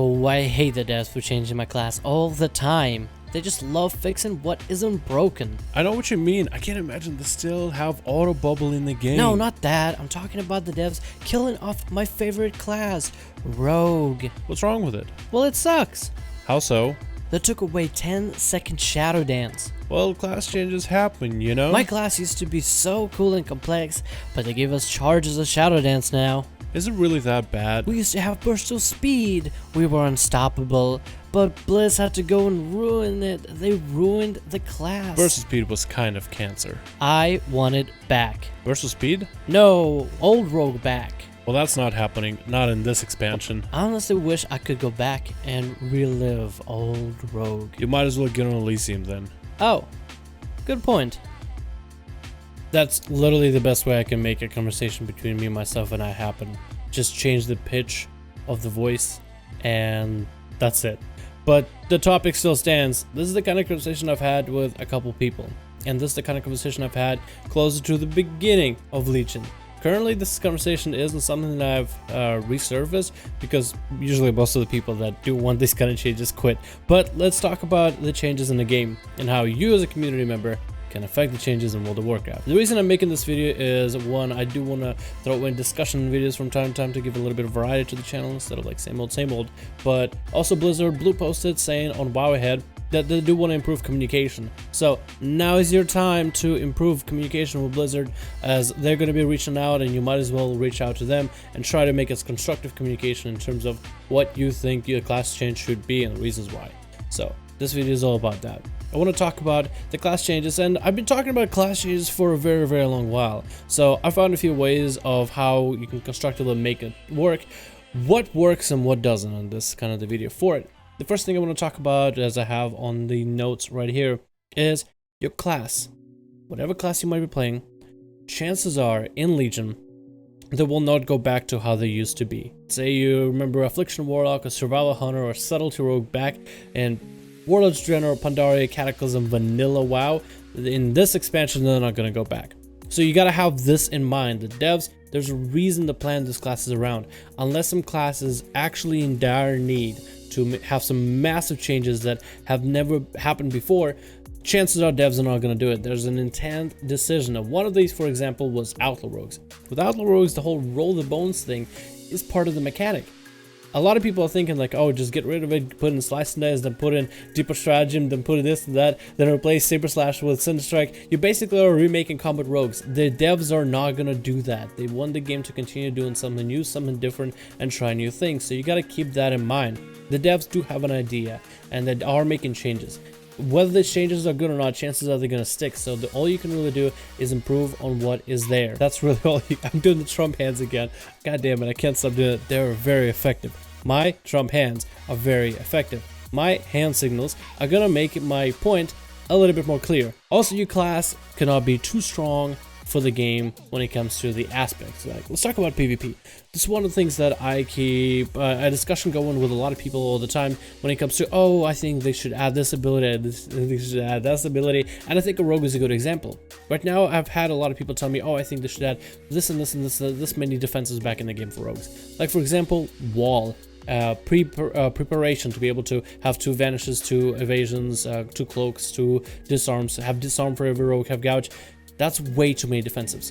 Oh, I hate the devs for changing my class all the time. They just love fixing what isn't broken. I know what you mean. I can't imagine they still have auto bubble in the game. No, not that. I'm talking about the devs killing off my favorite class, Rogue. What's wrong with it? Well, it sucks. How so? They took away 10-second shadow dance. Well, class changes happen, you know? My class used to be so cool and complex, but they give us charges of shadow dance now. Is it really that bad? We used to have burst of speed. We were unstoppable, but Blizz had to go and ruin it. They ruined the class. Burst of speed was kind of cancer. I want it back. Burst of speed? No, old Rogue back. Well, that's not happening. Not in this expansion. I honestly wish I could go back and relive old Rogue. You might as well get on Livesteam then. Oh, good point. That's literally the best way I can make a conversation between me, myself, and I happen. Just change the pitch of the voice, and that's it. But the topic still stands. This is the kind of conversation I've had with a couple people, and this is the kind of conversation I've had closer to the beginning of Legion. Currently, this conversation isn't something that I've resurfaced because usually most of the people that do want these kind of changes quit. But let's talk about the changes in the game and how you as a community member can affect the changes in World of Warcraft. The reason I'm making this video is, one, I do want to throw in discussion videos from time to time to give a little bit of variety to the channel instead of like same old, but also Blizzard blue posted saying on WoW Ahead that they do want to improve communication. So now is your time to improve communication with Blizzard, as they're going to be reaching out, and you might as well reach out to them and try to make it constructive communication in terms of what you think your class change should be and the reasons why. So this video is all about that. I want to talk about the class changes, and I've been talking about class changes for a very long while. So I found a few ways of how you can constructively make it work, what works and what doesn't, on this kind of the video for it. The first thing I want to talk about, as I have on the notes right here, is your class. Whatever class you might be playing, chances are in Legion they will not go back to how they used to be. Say you remember Affliction Warlock, a Survival Hunter, or Subtlety Rogue back in Warlord's General, Pandaria, Cataclysm, Vanilla WoW. In this expansion, they're not going to go back. So you got to have this in mind. The devs, there's a reason to plan these classes around. Unless some classes actually in dire need to have some massive changes that have never happened before, chances are devs are not going to do it. There's an intent decision. And one of these, for example, was Outlaw Rogues. With Outlaw Rogues, the whole roll the bones thing is part of the mechanic. A lot of people are thinking like, oh, just get rid of it, put in Slice and Dice, then put in Deeper Stratagem, then put in this and that, then replace Saber Slash with Cinder Strike. You basically are remaking Combat Rogues. The devs are not going to do that. They want the game to continue doing something new, something different, and try new things. So you got to keep that in mind. The devs do have an idea, and they are making changes. Whether the changes are good or not, chances are they're going to stick. So all you can really do is improve on what is there. That's really all I'm doing the Trump hands again. God damn it, I can't stop doing it. They're very effective. My Trump hands are very effective. My hand signals are going to make my point a little bit more clear. Also, your class cannot be too strong for the game when it comes to the aspects. Like, let's talk about PvP. This is one of the things that I keep a discussion going with a lot of people all the time when it comes to, oh, I think they should add this ability, they should add this ability, and I think a rogue is a good example. Right now, I've had a lot of people tell me, oh, I think they should add this and this and this many defenses back in the game for rogues. Like, for example, wall. Preparation to be able to have 2 vanishes, 2 evasions, 2 cloaks, 2 disarms, have disarm for every rogue, have gouge. That's way too many defensives.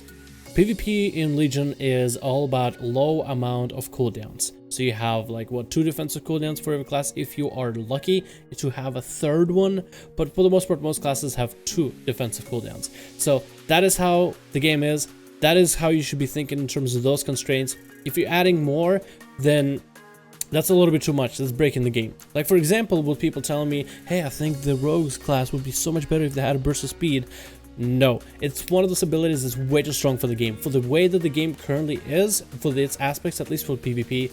PvP in Legion is all about low amount of cooldowns. So you have like 2 defensive cooldowns for every class. If you are lucky to have a 3rd one, but for the most part, most classes have 2 defensive cooldowns. So that is how the game is. That is how you should be thinking in terms of those constraints. If you're adding more, then that's a little bit too much. That's breaking the game. Like, for example, with people telling me, hey, I think the rogues class would be so much better if they had a burst of speed. No, it's one of those abilities that's way too strong for the game. For the way that the game currently is, for its aspects, at least for PvP,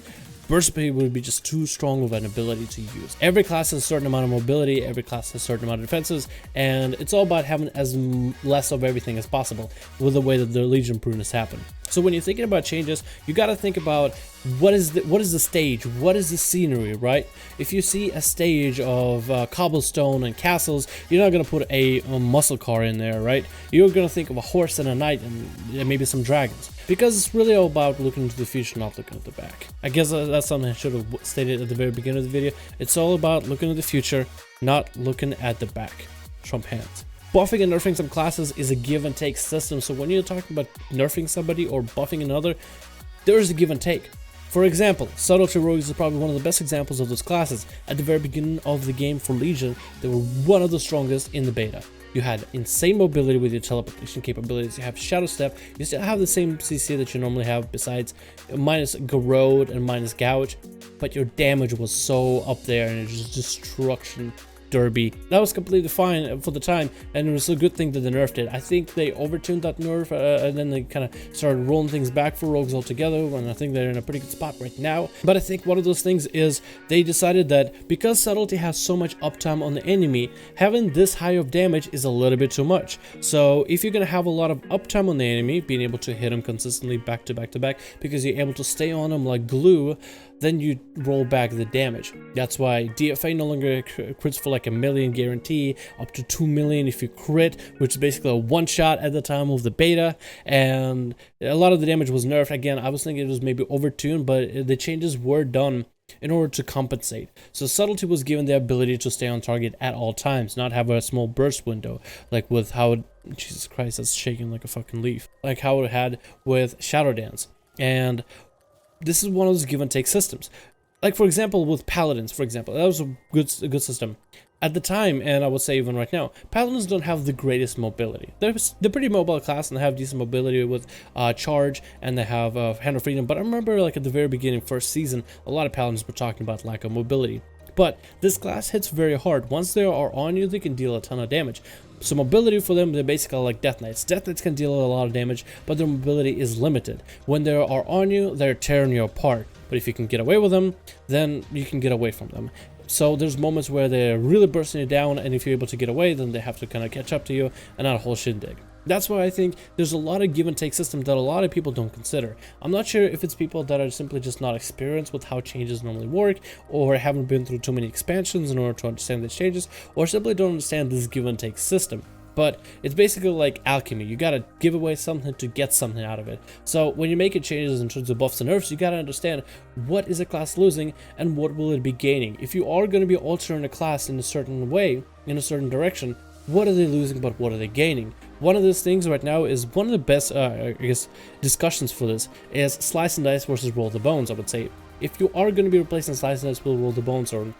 burst speed would be just too strong of an ability to use. Every class has a certain amount of mobility, every class has a certain amount of defenses, and it's all about having as less of everything as possible with the way that the Legion pruners happen. So when you're thinking about changes, you got to think about what is the stage, what is the scenery, right? If you see a stage of cobblestone and castles, you're not gonna put a muscle car in there, right? You're gonna think of a horse and a knight and maybe some dragons, because it's really all about looking into the future, not looking at the back. I guess that's something I should have stated at the very beginning of the video. It's all about looking at the future, not looking at the back. Trump hands. Buffing and nerfing some classes is a give and take system, so when you're talking about nerfing somebody or buffing another, there is a give and take. For example, Subtlety Rogues is probably one of the best examples of those classes. At the very beginning of the game for Legion, they were one of the strongest in the beta. You had insane mobility with your teleportation capabilities, you have Shadow Step, you still have the same CC that you normally have besides minus Garrode and minus Gouge, but your damage was so up there and it's just destruction derby. That was completely fine for the time, and it was a good thing that they nerfed it. I think they overtuned that nerf and then they kind of started rolling things back for rogues altogether, and I think they're in a pretty good spot right now. But I think one of those things is they decided that because Subtlety has so much uptime on the enemy, having this high of damage is a little bit too much. So if you're gonna have a lot of uptime on the enemy, being able to hit him consistently back to back to back because you're able to stay on him like glue, then you roll back the damage. That's why DFA no longer crits for like 1 million guarantee, up to 2 million if you crit, which is basically a one shot at the time of the beta, and a lot of the damage was nerfed. Again, I was thinking it was maybe overtuned, but the changes were done in order to compensate. So Subtlety was given the ability to stay on target at all times, not have a small burst window, like with how it, Jesus Christ, that's shaking like a fucking leaf, like how it had with Shadow Dance. And this is one of those give and take systems. Like for example, with Paladins, for example, that was a good system. At the time, and I would say even right now, Paladins don't have the greatest mobility. They're pretty mobile class and they have decent mobility with charge, and they have hand of freedom. But I remember like at the very beginning, first season, a lot of Paladins were talking about lack of mobility. But this class hits very hard. Once they are on you, they can deal a ton of damage. So mobility for them, they're basically like Death Knights. Death Knights can deal a lot of damage, but their mobility is limited. When they are on you, they're tearing you apart. But if you can get away with them, then you can get away from them. So there's moments where they're really bursting you down, and if you're able to get away, then they have to kind of catch up to you, and not a whole shindig. That's why I think there's a lot of give and take system that a lot of people don't consider. I'm not sure if it's people that are simply just not experienced with how changes normally work, or haven't been through too many expansions in order to understand the changes, or simply don't understand this give and take system. But it's basically like alchemy. You gotta give away something to get something out of it. So when you're making changes in terms of buffs and nerfs, you gotta understand what is a class losing and what will it be gaining. If you are going to be altering a class in a certain way, in a certain direction, what are they losing but what are they gaining? One of those things right now is one of the best I guess discussions for this is slice and dice versus roll the bones. I would say if you are going to be replacing slice and dice with roll the bones, or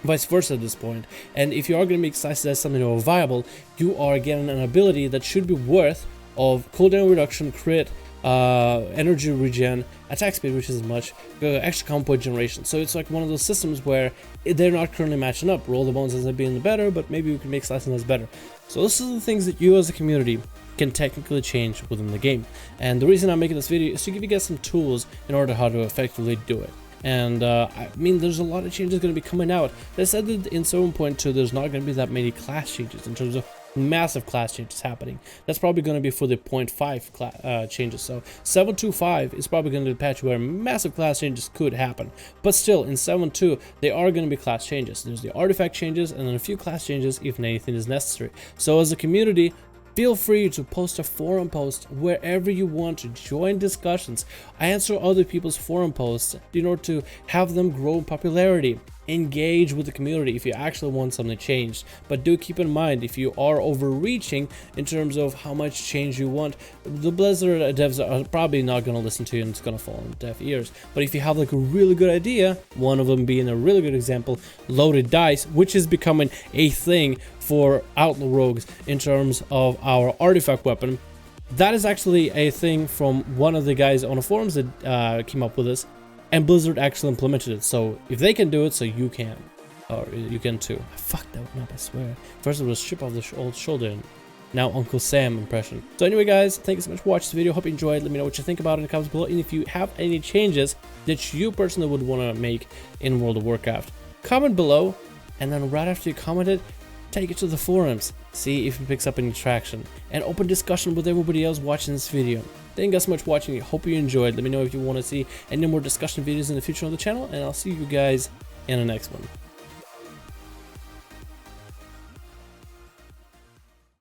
vice versa at this point, and if you are going to make slice and dice something more viable, you are getting an ability that should be worth of cooldown reduction, crit, energy regen, attack speed, which isn't much, extra combo generation. So it's like one of those systems where they're not currently matching up. Roll the bones ends up being the better, but maybe we can make slice and dice better. So this is the things that you as a community can technically change within the game. And the reason I'm making this video is to give you guys some tools in order how to effectively do it. And I mean, there's a lot of changes going to be coming out. They said that in 7.2 there's not going to be that many class changes in terms of massive class changes happening. That's probably going to be for the 0.5 changes. So 7.2.5 is probably going to be a patch where massive class changes could happen. But still, in 7.2 they are going to be class changes. There's the artifact changes and then a few class changes if anything is necessary. So as a community, feel free to post a forum post wherever you want to join discussions. I answer other people's forum posts in order to have them grow in popularity. Engage with the community if you actually want something changed. But do keep in mind, if you are overreaching in terms of how much change you want, the Blizzard devs are probably not going to listen to you and it's going to fall on deaf ears. But if you have like a really good idea, one of them being a really good example, loaded dice, which is becoming a thing for Outlaw rogues in terms of our artifact weapon. That is actually a thing from one of the guys on the forums that came up with this, and Blizzard actually implemented it. So if they can do it, so you can, or you can too. I fucked that one up, I swear. First it was chip off the old shoulder, and now Uncle Sam impression. So anyway guys, thank you so much for watching this video. Hope you enjoyed. Let me know what you think about it in the comments below, and if you have any changes that you personally would want to make in World of Warcraft, comment below, and then right after you commented, take it to the forums. see if it picks up any traction, and open discussion with everybody else watching this video. Thank you guys so much for watching. I hope you enjoyed. Let me know if you want to see any more discussion videos in the future on the channel, and I'll see you guys in the next one.